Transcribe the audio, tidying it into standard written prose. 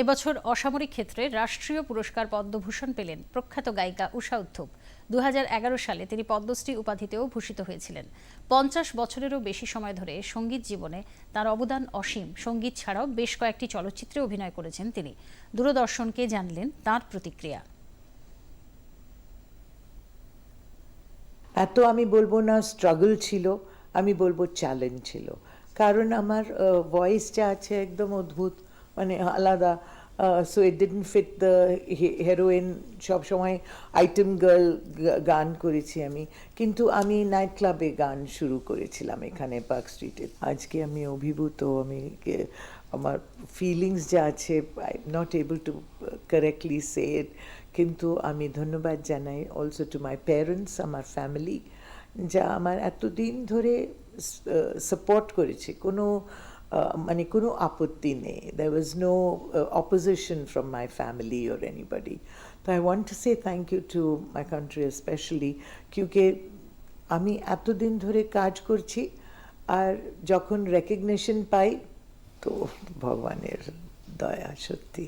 এবছর অসামরিক ক্ষেত্রে রাষ্ট্রীয় পুরস্কার পদ্মভূষণ পেলেন প্রখ্যাত গায়িকা ঊষা উত্থুপ। ২০১১ সালে তিনি পদ্মশ্রী উপাধিতেও ভূষিত হয়েছিলেন। ৫০ বছরেরও বেশি সময় ধরে সঙ্গীত জীবনে তার অবদান অসীম। সঙ্গীত ছাড়াও বেশ কয়েকটি চলচ্চিত্রে অভিনয় করেছেন তিনি। দূরদর্শনকে জানলেন তার প্রতিক্রিয়া। এত আমি বলবো না স্ট্রাগল ছিল, আমি বলবো চ্যালেঞ্জ ছিল। কারণ আমার ভয়েসটা আছে একদম অদ্ভুত, মানে আলাদা। So it didn't fit the heroine. সবসময় আইটেম গার্ল গান করেছি আমি, কিন্তু আমি নাইট ক্লাবে গান শুরু করেছিলাম এখানে পার্ক স্ট্রিটে। আজকে আমি অভিভূত। আমি আমার ফিলিংস যা আছে, I am not able to correctly say it, কিন্তু আমি ধন্যবাদ জানাই অলসো টু মাই প্যারেন্টস, আমার ফ্যামিলি, যা আমার এতদিন ধরে সাপোর্ট করেছে। কোনো মানে কোনো আপত্তি নেই। there was no opposition from my family or anybody. So I want to say thank you to my country especially, क्योंकि আমি এতদিন ধরে কাজ করছি, আর যখন রেকগনিশন পাই তো ভগবানের দয়া সত্যি।